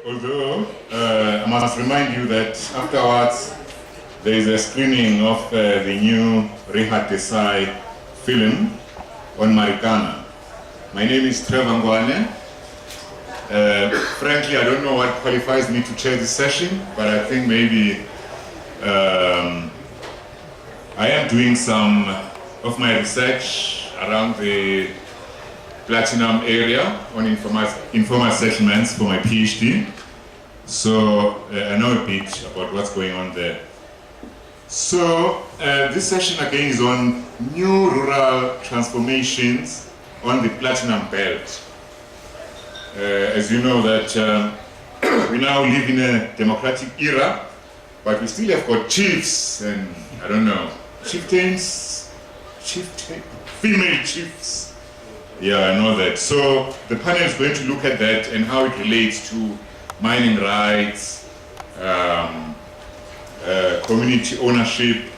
Although I must remind you that afterwards there is a screening of the new Rehat Desai film on Marikana. My name is Mnwana. Frankly, I don't know what qualifies me to chair this session, but I think maybe I am doing some of my research around the Platinum area on informal settlements for my PhD. So I know a bit about what's going on there. So this session again is on new rural transformations on the Platinum Belt. As you know that we now live in a democratic era, but we still have got chiefs and, I don't know, chieftains, female chiefs. Yeah, I know that. So the panel is going to look at that and how it relates to mining rights, community ownership,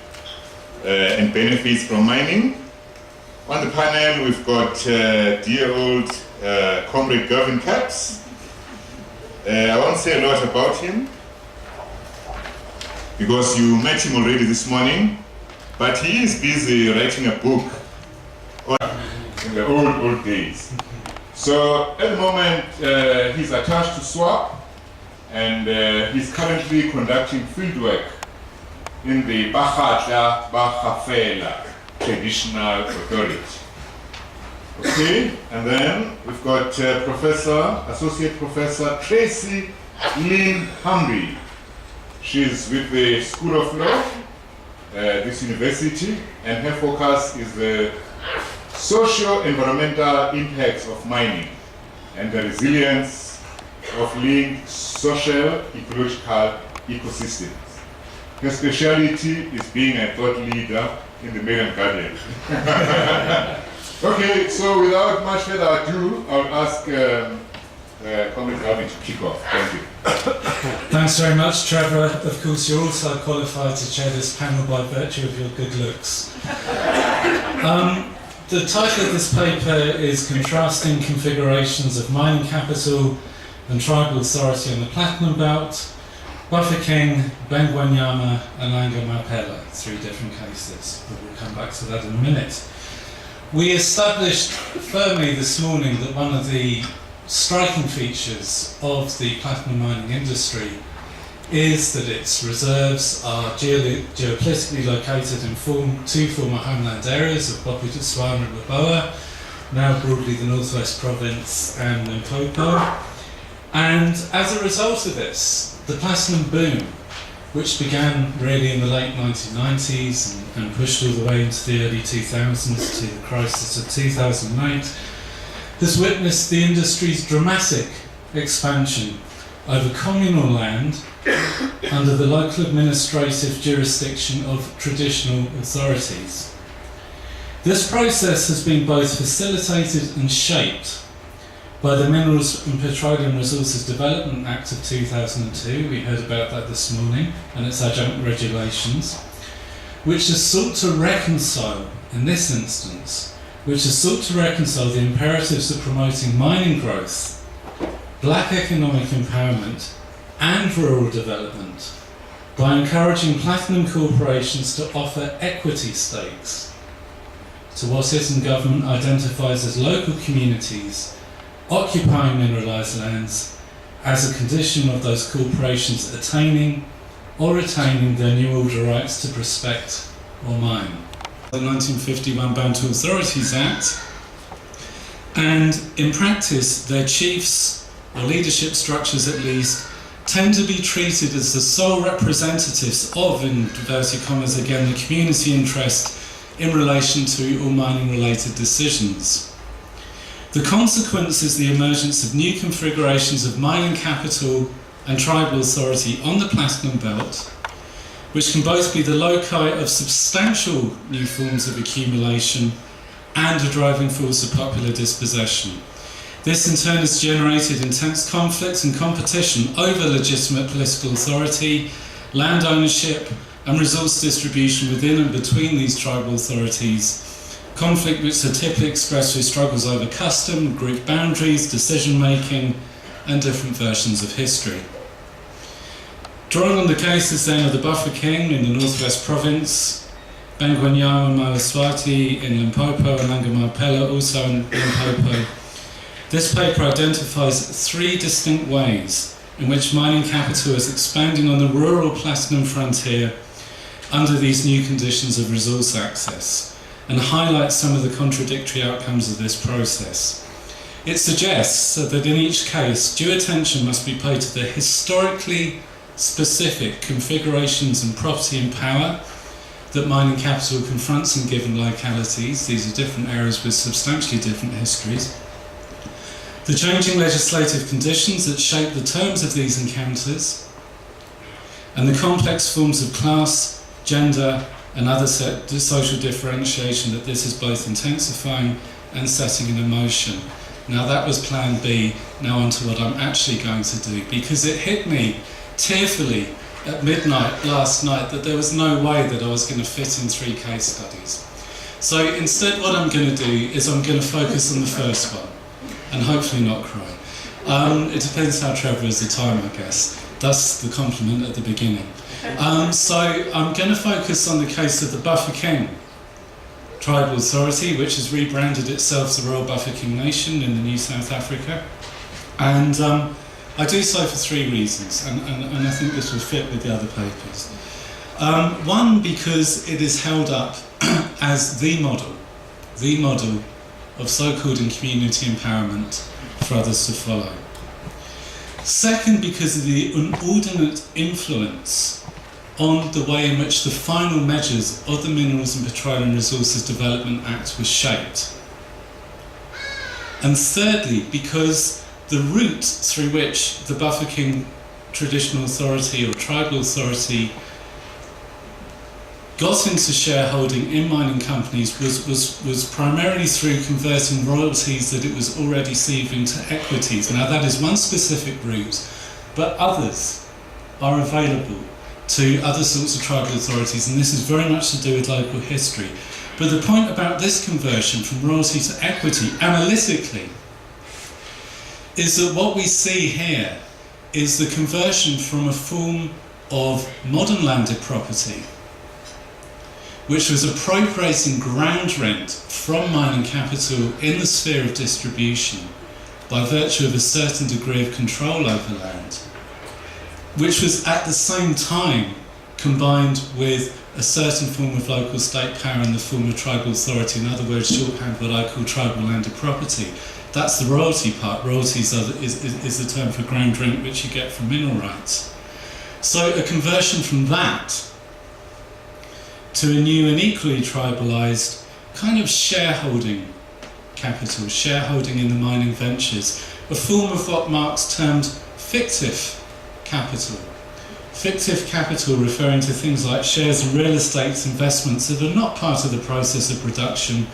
and benefits from mining. On the panel, we've got dear old comrade Gavin. I won't say a lot about him because you met him already this morning, but he is busy writing a book in the old days. So at the moment he's attached to SWOP and he's currently conducting fieldwork in the Bahafela Traditional Authority. Okay, and then we've got Associate Professor Tracy-Lynn Humby. She's with the School of Law, this university, and her focus is the socio-environmental impacts of mining and the resilience of linked social ecological ecosystems. Her speciality is being a thought leader in the Mail and Guardian. Okay, so without much further ado, I'll ask Comrade Gavin to kick off. Thank you. Thanks very much, Trevor. Of course, you're also qualified to chair this panel by virtue of your good looks. The title of this paper is Contrasting Configurations of Mining Capital and Tribal Authority on the Platinum Belt, Bafokeng, Bengwanyama and Langamapela, 3 different cases, but we'll come back to that in a minute. We established firmly this morning that one of the striking features of the platinum mining industry is that its reserves are geopolitically located in 2 former homeland areas of Bophuthatswana and Baboa, now broadly the Northwest Province and Limpopo. And as a result of this, the platinum boom, which began really in the late 1990s and pushed all the way into the early 2000s to the crisis of 2008, has witnessed the industry's dramatic expansion over communal land under the local administrative jurisdiction of traditional authorities. This process has been both facilitated and shaped by the Minerals and Petroleum Resources Development Act of 2002, we heard about that this morning, and its adjunct regulations, which has sought to reconcile, in this instance, the imperatives of promoting mining growth, black economic empowerment and rural development by encouraging platinum corporations to offer equity stakes to what it and government identifies as local communities occupying mineralised lands as a condition of those corporations attaining or retaining their new order rights to prospect or mine. The 1951 Bantu Authorities Act, and in practice their chiefs, or leadership structures at least, tend to be treated as the sole representatives of, in inverted commas again, the community interest in relation to all mining related decisions. The consequence is the emergence of new configurations of mining capital and tribal authority on the Platinum Belt, which can both be the loci of substantial new forms of accumulation and a driving force of popular dispossession. This in turn has generated intense conflict and competition over legitimate political authority, land ownership and resource distribution within and between these tribal authorities, conflict which are typically expressed through struggles over custom, group boundaries, decision making and different versions of history. Drawing on the cases then of the Bafokeng in the Northwest Province, Bengwanyama Mawaswati in Limpopo and Langamapela also in Limpopo, this paper identifies 3 distinct ways in which mining capital is expanding on the rural platinum frontier under these new conditions of resource access, and highlights some of the contradictory outcomes of this process. It suggests that in each case, due attention must be paid to the historically specific configurations and property and power that mining capital confronts in given localities. These are different areas with substantially different histories. The changing legislative conditions that shape the terms of these encounters, and the complex forms of class, gender, and other social differentiation that this is both intensifying and setting in motion. Now that was plan B, now on to what I'm actually going to do, because it hit me tearfully at midnight last night that there was no way that I was going to fit in 3 case studies. So instead what I'm going to do is I'm going to focus on the first one, and hopefully not cry. It depends how Trevor is the time, I guess. That's the compliment at the beginning. So I'm going to focus on the case of the Bafokeng Tribal Authority, which has rebranded itself the Royal Bafokeng Nation in the New South Africa. And I do so for 3 reasons, and I think this will fit with the other papers. One, because it is held up as the model of so-called community empowerment for others to follow. Second, because of the inordinate influence on the way in which the final measures of the Minerals and Petroleum Resources Development Act was shaped. And thirdly, because the route through which the Bafokeng Traditional Authority or Tribal Authority got into shareholding in mining companies was primarily through converting royalties that it was already receiving to equities. Now that is one specific route, but others are available to other sorts of tribal authorities, and this is very much to do with local history. But the point about this conversion from royalty to equity, analytically, is that what we see here is the conversion from a form of modern landed property, which was appropriating ground rent from mining capital in the sphere of distribution by virtue of a certain degree of control over land, which was at the same time combined with a certain form of local state power in the form of tribal authority. In other words, shorthand what I call tribal landed property. That's the royalty part. Royalties is the term for ground rent which you get from mineral rights. So a conversion from that to a new and equally tribalised kind of shareholding capital, shareholding in the mining ventures, a form of what Marx termed fictive capital. Fictive capital referring to things like shares and real estate investments that are not part of the process of production,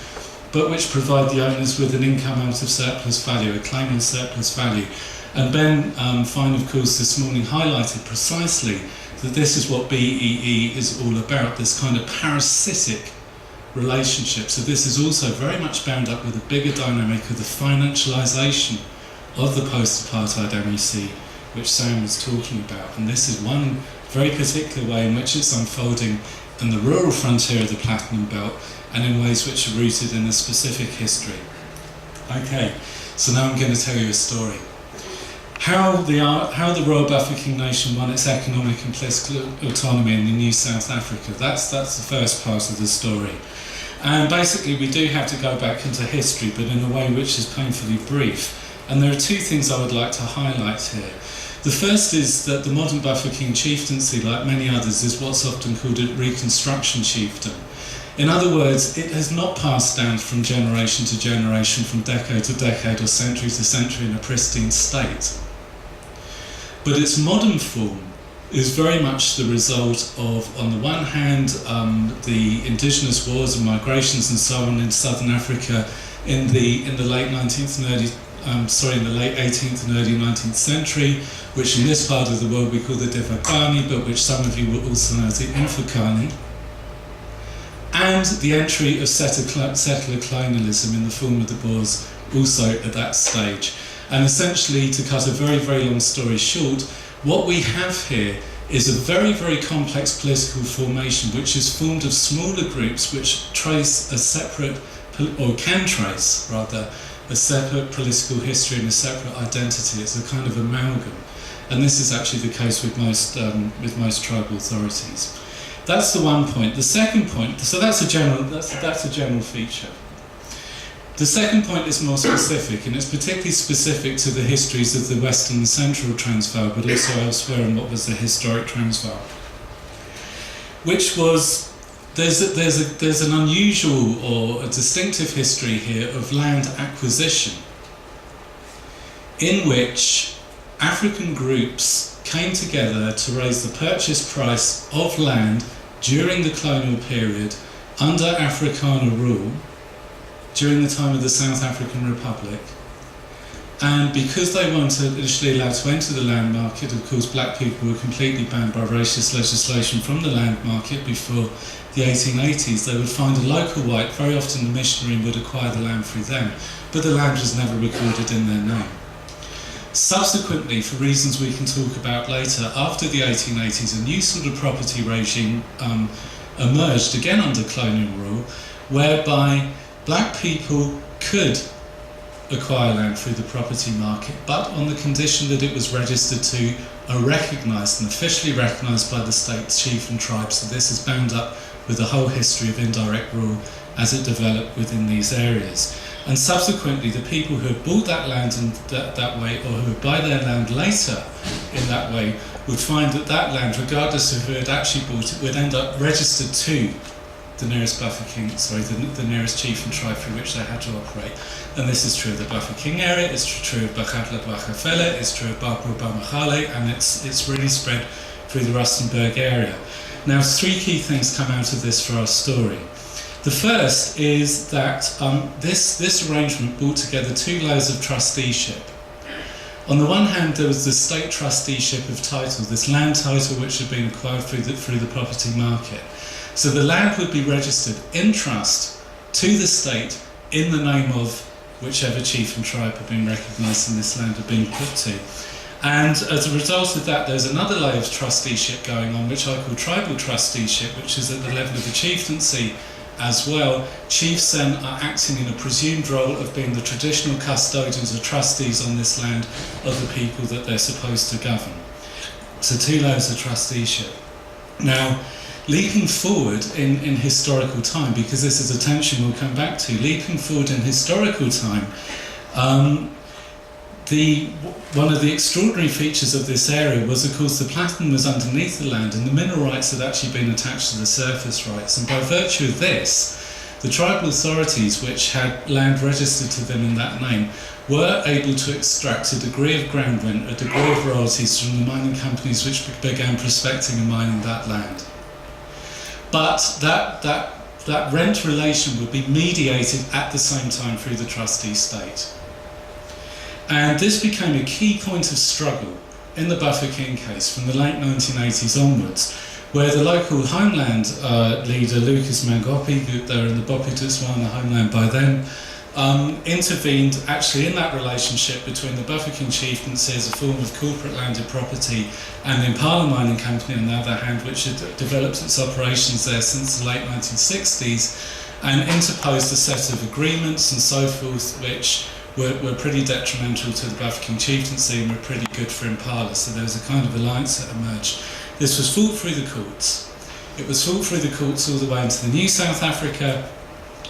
but which provide the owners with an income out of surplus value, a claim in surplus value. And Ben Fine, of course, this morning highlighted precisely that this is what BEE is all about, this kind of parasitic relationship. So this is also very much bound up with a bigger dynamic of the financialisation of the post-apartheid MEC, which Sam was talking about. And this is one very particular way in which it's unfolding in the rural frontier of the Platinum Belt, and in ways which are rooted in a specific history. Okay, so now I'm going to tell you a story. How the Royal Bafokeng Nation won its economic and political autonomy in the New South Africa. That's the first part of the story. And basically we do have to go back into history, but in a way which is painfully brief. And there are 2 things I would like to highlight here. The first is that the modern Bafokeng chieftaincy, like many others, is what's often called a reconstruction chieftain. In other words, it has not passed down from generation to generation, from decade to decade or century to century in a pristine state. But its modern form is very much the result of, on the one hand, the indigenous wars and migrations and so on in southern Africa in the late 19th and in the late 18th and early 19th century, which in this part of the world we call the Devakani, but which some of you will also know as the Infokani, and the entry of settler colonialism in the form of the Boers also at that stage. And essentially, to cut a very, very long story short, what we have here is a very, very complex political formation which is formed of smaller groups which trace a separate, or can trace rather, a separate political history and a separate identity. It's a kind of amalgam. And this is actually the case with most tribal authorities. That's the one point. The second point, so that's a general feature. The second point is more specific, and it's particularly specific to the histories of the Western and Central Transvaal, but also elsewhere in what was the historic Transvaal. Which was, there's an unusual or a distinctive history here of land acquisition, in which African groups came together to raise the purchase price of land during the colonial period under Afrikaner rule, during the time of the South African Republic. And because they weren't initially allowed to enter the land market, of course black people were completely banned by racist legislation from the land market before the 1880s, they would find a local white, very often the missionary, would acquire the land through them, but the land was never recorded in their name. Subsequently, for reasons we can talk about later, after the 1880s, a new sort of property regime emerged, again under colonial rule, whereby black people could acquire land through the property market, but on the condition that it was registered to a recognised and officially recognised by the state chief and tribe. So this is bound up with the whole history of indirect rule as it developed within these areas. And subsequently, the people who had bought that land in that way, or who would buy their land later in that way, would find that that land, regardless of who had actually bought it, would end up registered to the nearest the nearest chief and tribe through which they had to operate. And this is true of the Bafokeng area, it's true of Bakatla Bachafele, it's true of Bapu Bamachale, and it's really spread through the Rustenburg area. Now, three key things come out of this for our story. The first is that this arrangement brought together two layers of trusteeship. On the one hand, there was the state trusteeship of title, this land title which had been acquired through the property market. So the land would be registered in trust to the state in the name of whichever chief and tribe had been recognised and this land had been put to. And as a result of that, there's another layer of trusteeship going on, which I call tribal trusteeship, which is at the level of the chieftaincy as well. Chiefs then are acting in a presumed role of being the traditional custodians or trustees on this land of the people that they're supposed to govern. So two layers of trusteeship. Now, leaping forward in historical time, because this is a tension we'll come back to, leaping forward in historical time, one of the extraordinary features of this area was, of course, the platinum was underneath the land and the mineral rights had actually been attached to the surface rights. And by virtue of this, the tribal authorities, which had land registered to them in that name, were able to extract a degree of ground rent, a degree of royalties from the mining companies which began prospecting and mining that land. But that rent relation would be mediated at the same time through the trustee state. And this became a key point of struggle in the Bafokeng case from the late 1980s onwards, where the local homeland leader, Lucas Mangopi, they were in the Bophuthatswana homeland by then, intervened actually in that relationship between the Bafokeng chieftaincy as a form of corporate landed property and the Impala Mining Company on the other hand, which had developed its operations there since the late 1960s, and interposed a set of agreements and so forth which were pretty detrimental to the Bafokeng chieftaincy and were pretty good for Impala. So there was a kind of alliance that emerged. This was fought through the courts. It was fought through the courts all the way into the new South Africa,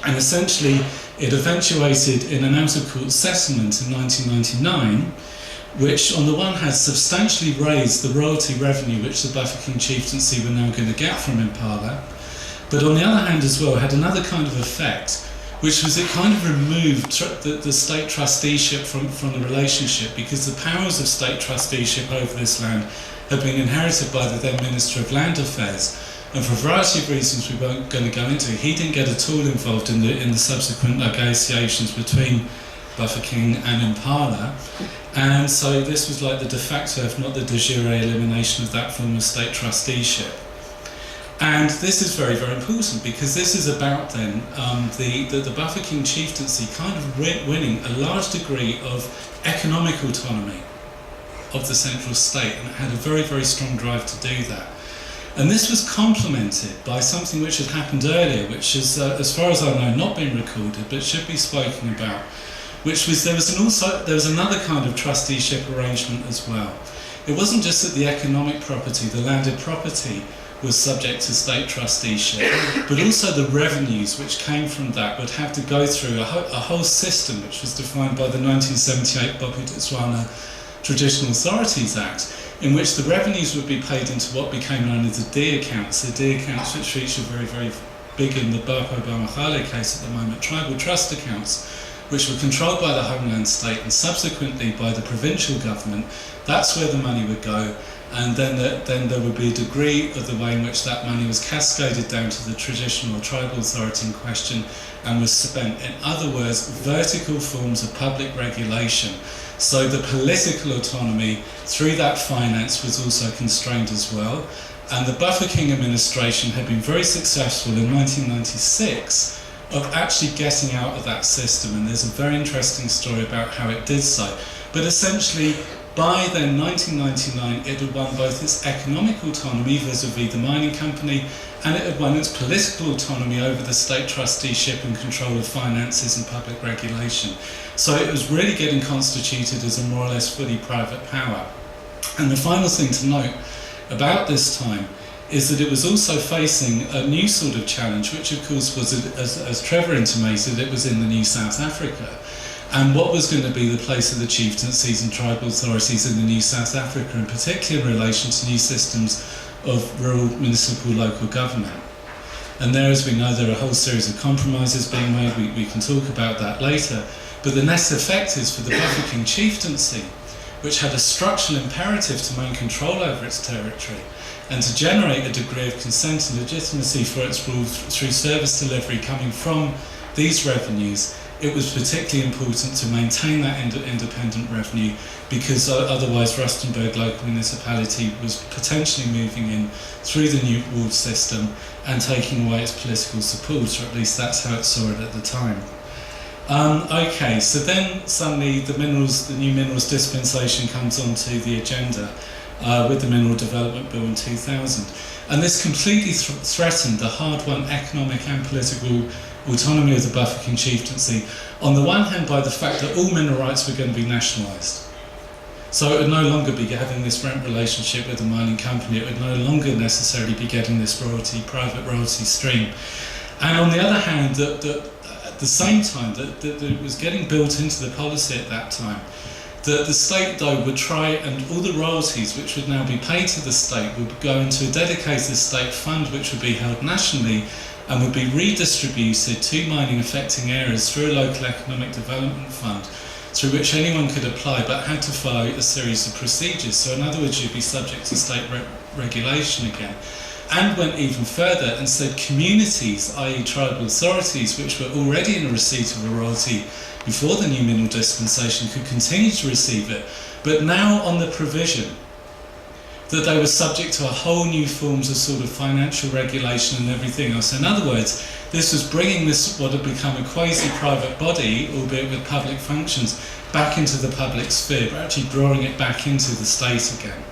and essentially it eventuated in an out-of-court settlement in 1999, which on the one hand substantially raised the royalty revenue which the Bafokeng chieftaincy were now going to get from Impala, but on the other hand as well had another kind of effect, which was it kind of removed the state trusteeship from the relationship, because the powers of state trusteeship over this land had been inherited by the then Minister of Land Affairs. And for a variety of reasons we weren't going to go into, he didn't get at all involved in the subsequent negotiations between Bafokeng and Impala. And so this was like the de facto, if not the de jure, elimination of that form of state trusteeship. And this is very, very important because this is about then the Bafokeng chieftaincy kind of winning a large degree of economic autonomy of the central state, and it had a very, very strong drive to do that. And this was complemented by something which had happened earlier, which is, as far as I know, not been recorded, but should be spoken about, which was there was another kind of trusteeship arrangement as well. It wasn't just that the economic property, the landed property, was subject to state trusteeship, but also the revenues which came from that would have to go through a whole system which was defined by the 1978 Mnwana Traditional Authorities Act, in which the revenues would be paid into what became known as the D accounts. The D accounts, which feature very, very big in the Bapo Bamahale case at the moment, tribal trust accounts, which were controlled by the homeland state and subsequently by the provincial government. That's where the money would go, and then there would be a degree of the way in which that money was cascaded down to the traditional or tribal authority in question and was spent. In other words, vertical forms of public regulation. So the political autonomy through that finance was also constrained as well. And the Bafokeng administration had been very successful in 1996 of actually getting out of that system, and there's a very interesting story about how it did so. But essentially, by then 1999, it had won both its economic autonomy vis-a-vis the mining company, and it had won its political autonomy over the state trusteeship and control of finances and public regulation. So it was really getting constituted as a more or less fully private power. And the final thing to note about this time is that it was also facing a new sort of challenge, which of course was, as Trevor intimated, it was in the new South Africa. And what was going to be the place of the chieftaincies and tribal authorities in the new South Africa, in particular in relation to new systems of rural municipal local government. And there, as we know, there are a whole series of compromises being made. We can talk about that later. But the net effect is for the Bafokeng chieftaincy, which had a structural imperative to maintain control over its territory and to generate a degree of consent and legitimacy for its rule through service delivery coming from these revenues. It was particularly important to maintain that independent revenue, because otherwise Rustenburg local municipality was potentially moving in through the new ward system and taking away its political support, or at least that's how it saw it at the time. Okay, so then suddenly the new minerals dispensation comes onto the agenda with the Mineral Development Bill in 2000. And this completely threatened the hard-won economic and political autonomy of the Bafokeng chieftaincy, on the one hand by the fact that all mineral rights were going to be nationalised. So it would no longer be having this rent relationship with the mining company, it would no longer necessarily be getting this private royalty stream. And on the other hand, at the same time, that it was getting built into the policy at that time, that the state though would try, and all the royalties which would now be paid to the state would go into a dedicated state fund which would be held nationally and would be redistributed to mining affecting areas through a local economic development fund, through which anyone could apply but had to follow a series of procedures. So in other words, you'd be subject to state regulation again. And went even further and said communities, i.e. tribal authorities, which were already in a receipt of a royalty before the new mineral dispensation, could continue to receive it, but now on the provision that they were subject to a whole new forms of sort of financial regulation and everything else. In other words, this was bringing this, what had become a quasi-private body, albeit with public functions, back into the public sphere, but actually drawing it back into the state again.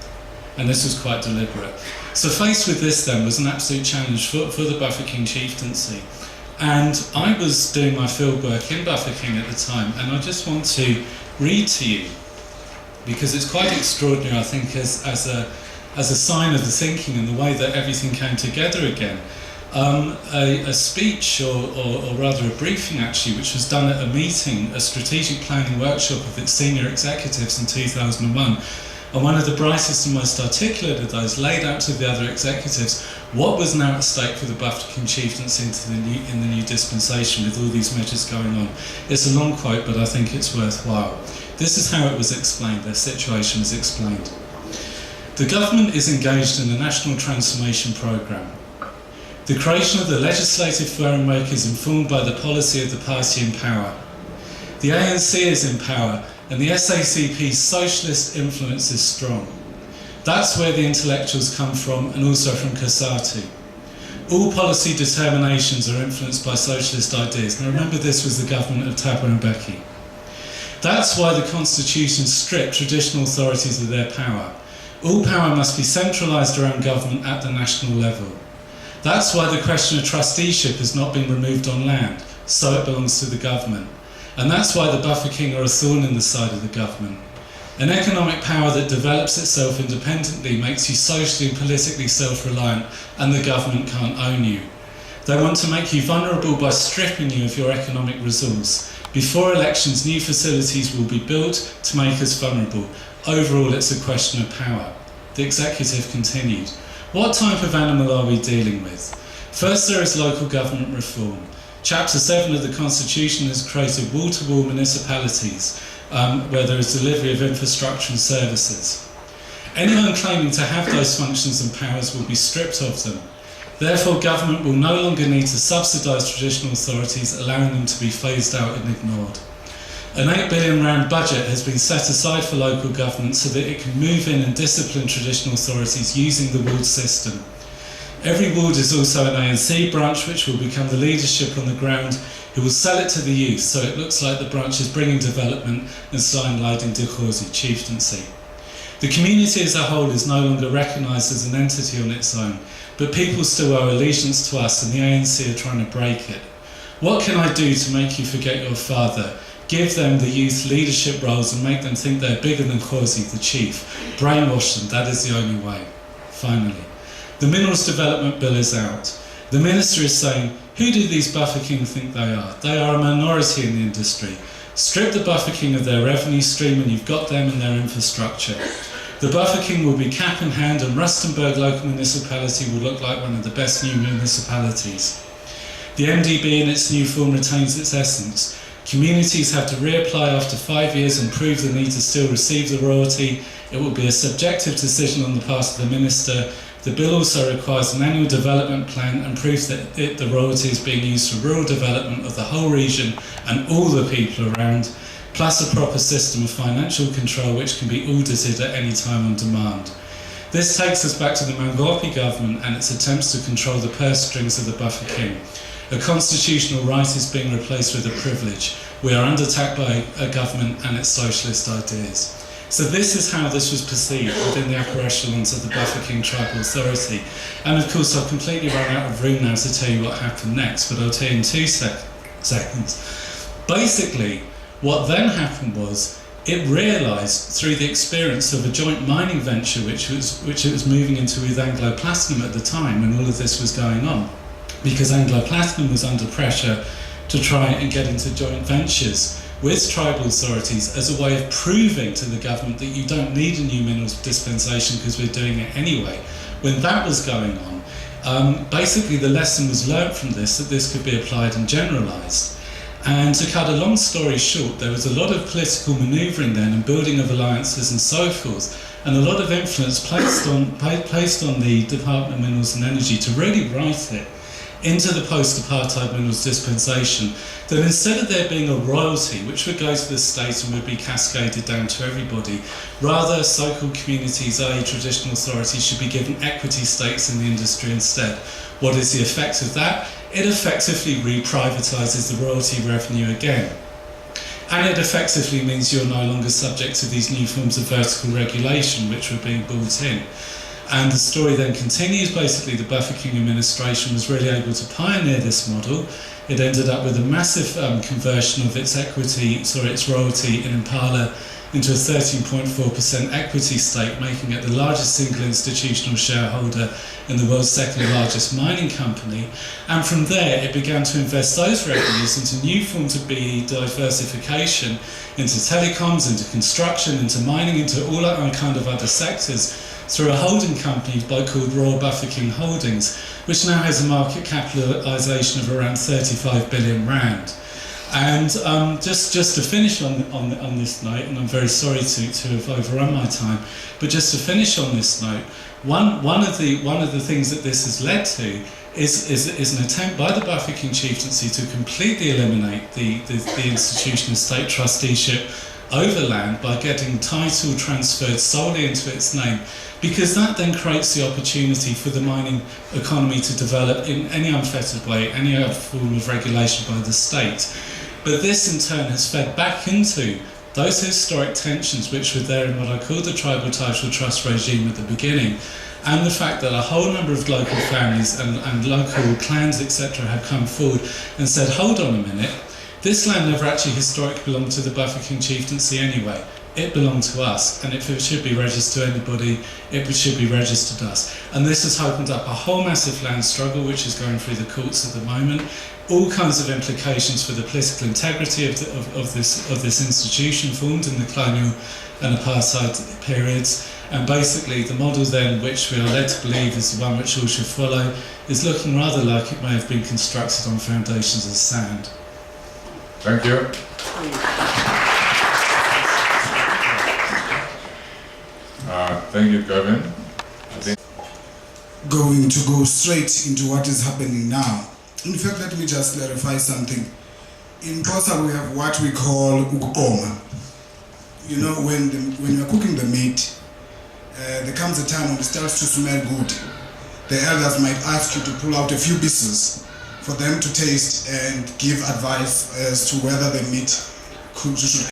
And this was quite deliberate. So faced with this then was an absolute challenge for the Bafokeng chieftaincy. And I was doing my fieldwork in Bafokeng at the time, and I just want to read to you, because it's quite extraordinary, I think, as a sign of the thinking and the way that everything came together again. A speech, or rather a briefing actually, which was done at a meeting, a strategic planning workshop of its senior executives in 2001. And one of the brightest and most articulate of those laid out to the other executives what was now at stake for the Bafokeng chieftaincy in the new dispensation with all these measures going on. It's a long quote, but I think it's worthwhile. This is how it was explained, their situation was explained. The government is engaged in a national transformation programme. The creation of the legislative framework is informed by the policy of the party in power. The ANC is in power, and the SACP's socialist influence is strong. That's where the intellectuals come from, and also from COSATU. All policy determinations are influenced by socialist ideas. Now remember, this was the government of Thabo Mbeki. That's why the constitution stripped traditional authorities of their power. All power must be centralised around government at the national level. That's why the question of trusteeship has not been removed on land, so it belongs to the government. And that's why the Bafokeng are a thorn in the side of the government. An economic power that develops itself independently makes you socially and politically self-reliant, and the government can't own you. They want to make you vulnerable by stripping you of your economic resource. Before elections, new facilities will be built to make us vulnerable. Overall, it's a question of power. The executive continued. What type of animal are we dealing with? First, there is local government reform. Chapter 7 of the Constitution has created wall-to-wall municipalities where there is delivery of infrastructure and services. Anyone claiming to have those functions and powers will be stripped of them. Therefore, government will no longer need to subsidise traditional authorities, allowing them to be phased out and ignored. An R8 billion budget has been set aside for local government so that it can move in and discipline traditional authorities using the ward system. Every ward is also an ANC branch, which will become the leadership on the ground, who will sell it to the youth, so it looks like the branch is bringing development and sidelining Dikhozi chieftaincy. The community as a whole is no longer recognised as an entity on its own, but people still owe allegiance to us, and the ANC are trying to break it. What can I do to make you forget your father? Give them the youth leadership roles and make them think they're bigger than Khosi, the chief. Brainwash them, that is the only way. Finally, the Minerals Development Bill is out. The Minister is saying, who do these Bafokeng think they are? They are a minority in the industry. Strip the Bafokeng of their revenue stream and you've got them and their infrastructure. The Bafokeng will be cap in hand, and Rustenburg local municipality will look like one of the best new municipalities. The MDB in its new form retains its essence. Communities have to reapply after 5 years and prove the need to still receive the royalty. It will be a subjective decision on the part of the Minister. The bill also requires an annual development plan and proves that the royalty is being used for rural development of the whole region and all the people around, plus a proper system of financial control which can be audited at any time on demand. This takes us back to the Mangopi government and its attempts to control the purse strings of the Bafokeng. A constitutional right is being replaced with a privilege. We are under attack by a government and its socialist ideas. So this is how this was perceived within the upper echelons of the Bafokeng Tribal Authority. And of course I've completely run out of room now to tell you what happened next, but I'll tell you in 2 seconds. Basically, what then happened was it realised through the experience of a joint mining venture which it was moving into with Anglo Platinum at the time when all of this was going on, because Anglo Platinum was under pressure to try and get into joint ventures with tribal authorities as a way of proving to the government that you don't need a new minerals dispensation because we're doing it anyway. When that was going on, basically the lesson was learnt from this, that this could be applied and generalised. And to cut a long story short, there was a lot of political manoeuvring then and building of alliances and so forth, and a lot of influence placed on the Department of Minerals and Energy to really write it into the post-apartheid minerals dispensation, that instead of there being a royalty which would go to the state and would be cascaded down to everybody, rather so-called communities, i.e. traditional authorities, should be given equity stakes in the industry instead. What is the effect of that? It effectively re-privatises the royalty revenue again. And it effectively means you're no longer subject to these new forms of vertical regulation which were being brought in. And the story then continues. Basically, the Bafokeng administration was really able to pioneer this model. It ended up with a massive conversion of its royalty in Impala into a 13.4% equity stake, making it the largest single institutional shareholder in the world's second largest mining company. And from there, it began to invest those revenues into new forms of BE diversification, into telecoms, into construction, into mining, into all that kind of other sectors, through a holding company called Royal Bafokeng Holdings, which now has a market capitalisation of around 35 billion rand. And just to finish on this note, and I'm very sorry to have overrun my time, but just to finish on this note, one of the things that this has led to is an attempt by the Bafokeng chieftaincy to completely eliminate the institution of state trusteeship overland by getting title transferred solely into its name, because that then creates the opportunity for the mining economy to develop in any unfettered way, any other form of regulation by the state. But this in turn has fed back into those historic tensions which were there in what I call the tribal title trust regime at the beginning, and the fact that a whole number of local families and local clans, etc., have come forward and said, hold on a minute, this land never actually historically belonged to the Bafokeng chieftaincy anyway. It belonged to us, and if it should be registered to anybody, it should be registered to us. And this has opened up a whole massive land struggle which is going through the courts at the moment, all kinds of implications for the political integrity of this institution formed in the colonial and apartheid periods. And basically the model then, which we are led to believe is the one which all should follow, is looking rather like it may have been constructed on foundations of sand. Thank you. Thank you, Gavin. Going to go straight into what is happening now. In fact, let me just clarify something. In Xhosa, we have what we call ukoma. You know, when you're cooking the meat, there comes a time when it starts to smell good. The elders might ask you to pull out a few pieces for them to taste and give advice as to whether the meat should